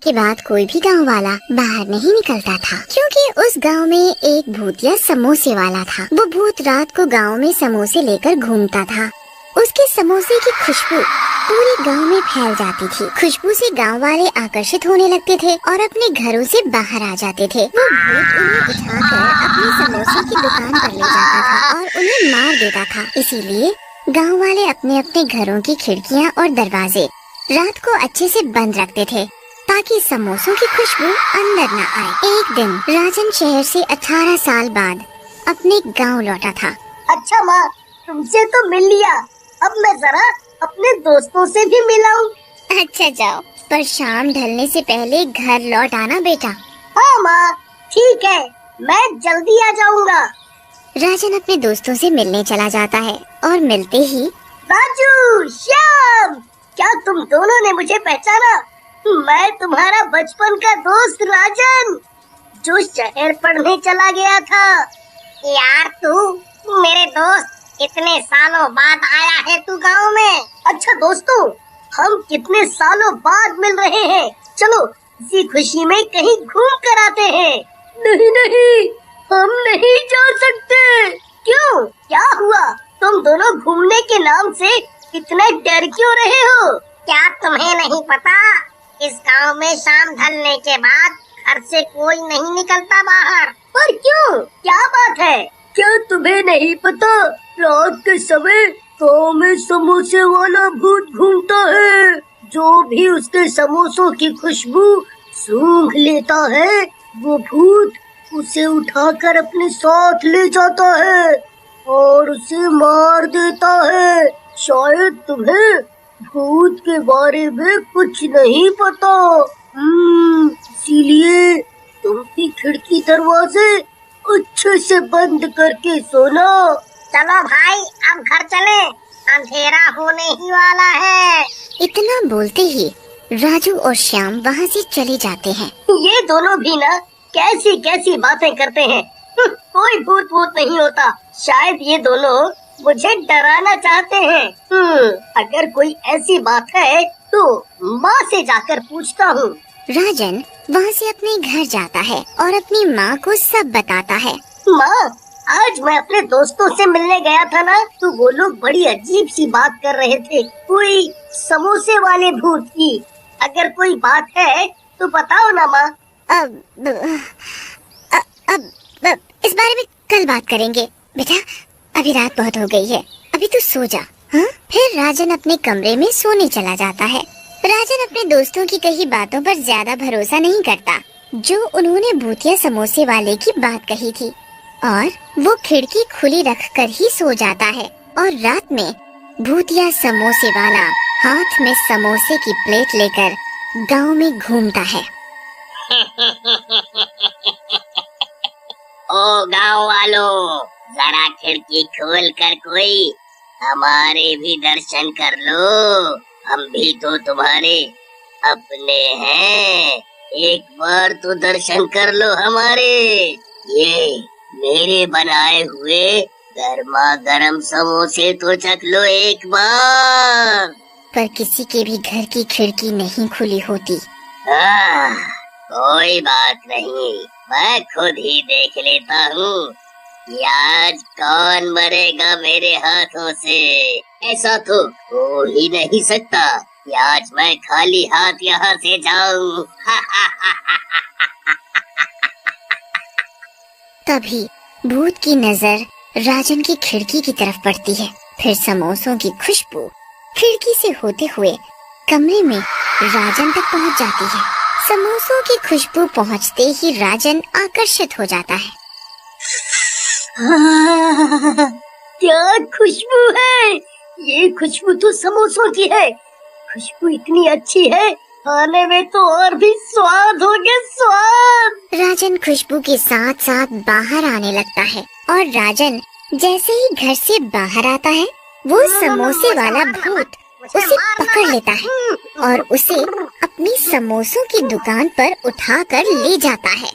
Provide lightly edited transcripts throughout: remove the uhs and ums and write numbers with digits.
के बाद कोई भी गांव वाला बाहर नहीं निकलता था, क्योंकि उस गांव में एक भूतिया समोसे वाला था। वो भूत रात को गांव में समोसे लेकर घूमता था। उसके समोसे की खुशबू पूरे गांव में फैल जाती थी। खुशबू से गांव वाले आकर्षित होने लगते थे और अपने घरों से बाहर आ जाते थे। वो भूत उन्हें उठाकर अपनी समोसे की दुकान पर ले जाता था और उन्हें मार देता था। इसीलिए गांव वाले अपने अपने घरों की खिड़कियां और दरवाजे रात को अच्छे से बंद रखते थे, ताकि समोसों की खुशबू अंदर न आए। एक दिन राजन शहर से 18 साल बाद अपने गांव लौटा था। अच्छा माँ, तुमसे तो मिल लिया, अब मैं जरा अपने दोस्तों से भी मिलाऊं। अच्छा जाओ, पर शाम ढलने से पहले घर लौट आना बेटा। हाँ माँ, ठीक है, मैं जल्दी आ जाऊंगा। राजन अपने दोस्तों से मिलने चला जाता है और मिलते ही राजू, श्याम, क्या तुम दोनों ने मुझे पहचाना? मैं तुम्हारा बचपन का दोस्त राजन, जो शहर पढ़ने चला गया था। यार तू मेरे दोस्त, इतने सालों बाद आया है तू गांव में। अच्छा दोस्तों, हम कितने सालों बाद मिल रहे हैं, चलो इसी खुशी में कहीं घूम कर आते हैं। नहीं नहीं, हम नहीं जा सकते। क्यों, क्या हुआ? तुम दोनों घूमने के नाम से इतने डर क्यों रहे हो? क्या तुम्हें नहीं पता, इस गांव में शाम ढलने के बाद घर से कोई नहीं निकलता बाहर। पर क्यों, क्या बात है? क्या तुम्हें नहीं पता, रात के समय गांव में समोसे वाला भूत घूमता है। जो भी उसके समोसों की खुशबू सूंघ लेता है, वो भूत उसे उठाकर अपने साथ ले जाता है और उसे मार देता है। शायद तुम्हें भूत के बारे में कुछ नहीं पता, इसीलिए तुम भी खिड़की दरवाजे अच्छे से बंद करके सोना। चलो भाई, अब घर चले, अंधेरा होने ही वाला है। इतना बोलते ही राजू और श्याम वहाँ से चले जाते हैं। ये दोनों भी ना कैसी कैसी बातें करते हैं। कोई भूत भूत नहीं होता, शायद ये दोनों मुझे डराना चाहते हैं। अगर कोई ऐसी बात है तो माँ से जाकर पूछता हूँ। राजन वहाँ से अपने घर जाता है और अपनी माँ को सब बताता है। माँ, आज मैं अपने दोस्तों से मिलने गया था ना, तो वो लोग बड़ी अजीब सी बात कर रहे थे, कोई समोसे वाले भूत की। अगर कोई बात है तो बताओ ना माँ। अब इस बारे में कल बात करेंगे बेटा, अभी रात बहुत हो गई है, अभी तू सो जा। हाँ? फिर राजन अपने कमरे में सोने चला जाता है। राजन अपने दोस्तों की कही बातों पर ज्यादा भरोसा नहीं करता, जो उन्होंने भूतिया समोसे वाले की बात कही थी, और वो खिड़की खुली रखकर ही सो जाता है। और रात में भूतिया समोसे वाला हाथ में समोसे की प्लेट लेकर गांव में घूमता है। ओ गांव वालों, जरा खिड़की खोल कर कोई हमारे भी दर्शन कर लो, हम भी तो तुम्हारे अपने हैं। एक बार तो दर्शन कर लो हमारे, ये मेरे बनाए हुए गर्मा गर्म समोसे तो चख लो एक बार। पर किसी के भी घर की खिड़की नहीं खुली होती। कोई बात नहीं, मैं खुद ही देख लेता हूँ कि आज कौन मरेगा मेरे हाथों से। ऐसा तो हो ही नहीं सकता कि आज मैं खाली हाथ यहाँ से जाऊँ। तभी भूत की नजर राजन की खिड़की की तरफ पड़ती है। फिर समोसों की खुशबू खिड़की से होते हुए कमरे में राजन तक पहुंच जाती है। समोसों की खुशबू पहुंचते ही राजन आकर्षित हो जाता है। क्या खुशबू है? ये खुशबू तो समोसों की है। खुशबू इतनी अच्छी है, खाने में तो और भी स्वाद हो गया, स्वाद। राजन खुशबू के साथ साथ बाहर आने लगता है, और राजन जैसे ही घर से बाहर आता है, वो समोसे वाला भूत उसे पकड़ लेता है और उसे अपनी समोसों की दुकान पर उठाकर ले जाता है।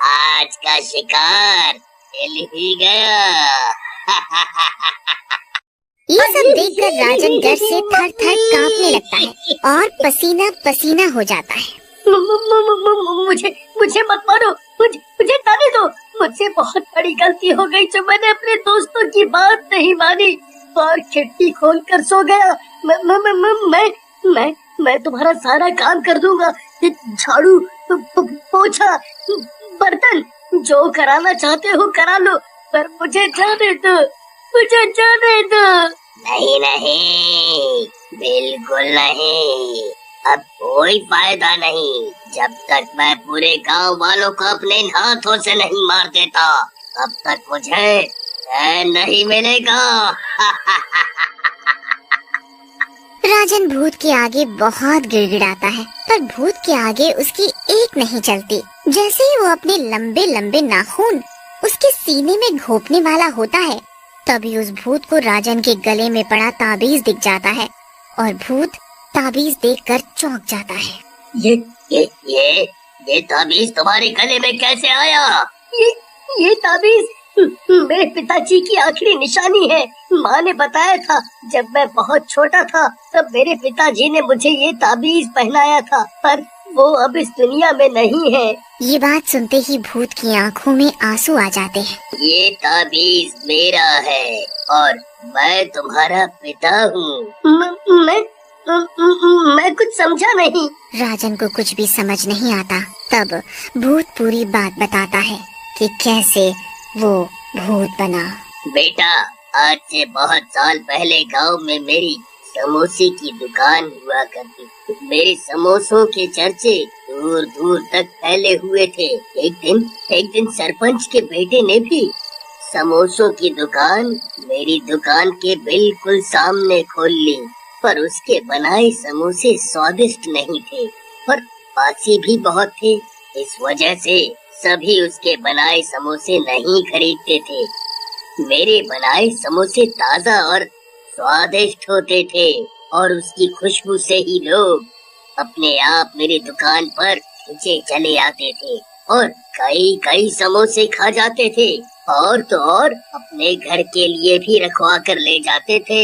आज का शिकार मिल ही गया। ये सब देखकर राजन डर से थर थर कांपने लगता है और पसीना पसीना हो जाता है। मुझे मुझे मत मारो, मुझे जाने दो। मुझसे बहुत बड़ी गलती हो गई जो मैंने अपने दोस्तों की बात नहीं मानी और खिड़की खोलकर सो गया। मैं तुम्हारा सारा काम कर दूंगा, झाड़ू, पोछा, बर्तन, जो कराना चाहते हो करा लो, पर मुझे जाने दो, मुझे जाने दो। नहीं नहीं, बिल्कुल नहीं, अब कोई फायदा नहीं। जब तक मैं पूरे गांव वालों को अपने हाथों से नहीं मार देता, तब तक मुझे चैन नहीं मिलेगा। राजन भूत के आगे बहुत गिड़गिड़ाता है, पर भूत के आगे उसकी एक नहीं चलती। जैसे ही वो अपने लंबे लंबे नाखून उसके सीने में घोंपने वाला होता है, तभी उस भूत को राजन के गले में पड़ा ताबीज दिख जाता है और भूत ताबीज देखकर चौंक जाता है। ये ताबीज तुम्हारे गले में कैसे आया? ये ताबीज मेरे पिताजी की आखिरी निशानी है। माँ ने बताया था जब मैं बहुत छोटा था, तब मेरे पिताजी ने मुझे ये ताबीज पहनाया था, पर वो अब इस दुनिया में नहीं है। ये बात सुनते ही भूत की आंखों में आंसू आ जाते हैं। ये ताबीज मेरा है और मैं तुम्हारा पिता हूँ। मैं कुछ समझा नहीं। राजन को कुछ भी समझ नहीं आता। तब भूत पूरी बात बताता है कि कैसे वो भूत बना। बेटा, आज से बहुत साल पहले गांव में मेरी समोसे की दुकान हुआ करती थी। मेरे समोसों के चर्चे दूर दूर तक फैले हुए थे। एक दिन सरपंच के बेटे ने भी समोसों की दुकान मेरी दुकान के बिल्कुल सामने खोल ली, पर उसके बनाए समोसे स्वादिष्ट नहीं थे और बासी भी बहुत थे। इस वजह से सभी उसके बनाए समोसे नहीं खरीदते थे। मेरे बनाए समोसे ताजा और स्वादिष्ट होते थे और उसकी खुशबू से ही लोग अपने आप मेरी दुकान पर खींचे चले आते थे और कई समोसे खा जाते थे और तो और अपने घर के लिए भी रखवा कर ले जाते थे।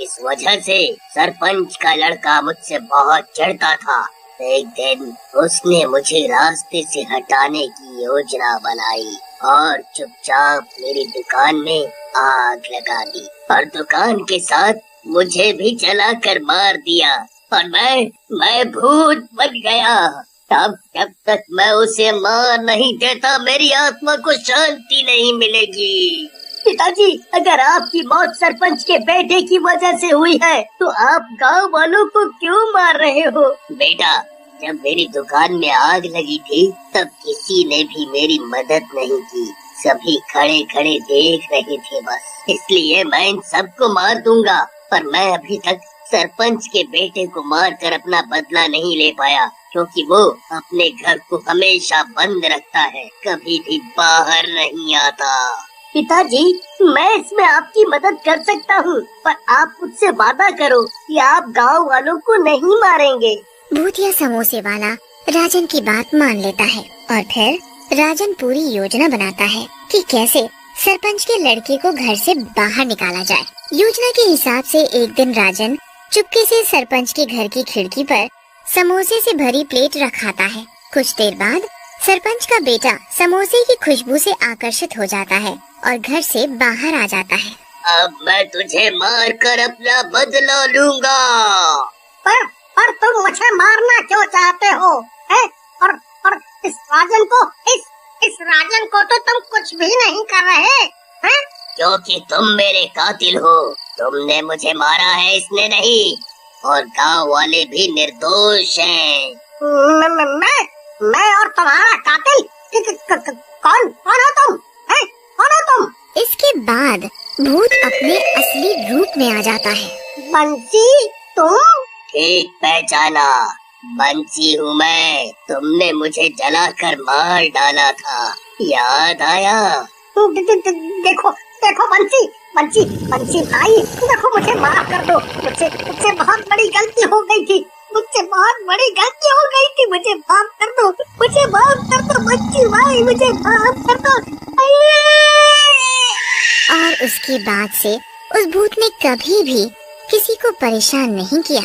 इस वजह से सरपंच का लड़का मुझसे बहुत चिढ़ता था। एक दिन उसने मुझे रास्ते से हटाने की योजना बनाई और चुपचाप मेरी दुकान में आग लगा दी और दुकान के साथ मुझे भी जलाकर मार दिया और मैं भूत बन गया। तब जब तक मैं उसे मार नहीं देता, मेरी आत्मा को शांति नहीं मिलेगी। पिताजी, अगर आपकी मौत सरपंच के बेटे की वजह से हुई है, तो आप गांव वालों को क्यों मार रहे हो? बेटा, जब मेरी दुकान में आग लगी थी, तब किसी ने भी मेरी मदद नहीं की। सभी खड़े खड़े देख रहे थे बस। इसलिए मैं इन सबको मार दूंगा, पर मैं अभी तक सरपंच के बेटे को मारकर अपना बदला नहीं ले पाया, क्योंकि वो अपने घर को हमेशा बंद रखता है, कभी भी बाहर नहीं आता। पिताजी, मैं इसमें आपकी मदद कर सकता हूँ, पर आप मुझसे वादा करो कि आप गांव वालों को नहीं मारेंगे। भूतिया समोसे वाला राजन की बात मान लेता है और फिर राजन पूरी योजना बनाता है कि कैसे सरपंच के लड़के को घर से बाहर निकाला जाए। योजना के हिसाब से एक दिन राजन चुपके से सरपंच के घर की खिड़की पर समोसे से भरी प्लेट रखाता है। कुछ देर बाद सरपंच का बेटा समोसे की खुशबू से आकर्षित हो जाता है और घर से बाहर आ जाता है। अब मैं तुझे मार कर अपना बदला लूंगा। पर तुम मुझे मारना क्यों चाहते हो? और इस राजन को तो तुम कुछ भी नहीं कर रहे हैं? क्योंकि तुम मेरे कातिल हो। तुमने मुझे मारा है, इसने नहीं, और गांव वाले भी निर्दोष हैं। मैं और तुम्हारा कातिल? कौन हो तुम? कौन हो तुम? इसके बाद भूत अपने असली रूप में आ जाता है। बंसी, तुम? ठीक पहचाना, बंसी हूँ मैं। तुमने मुझे जलाकर मार डाला था, याद आया? देखो बंसी भाई, देखो मुझे माफ कर दो। मुझसे बहुत बड़ी गलती हो गई थी। मुझे माफ कर दो। बंसी भाई, मुझे माफ कर दो। और उसके बाद से उस भूत ने कभी भी किसी को परेशान नहीं किया।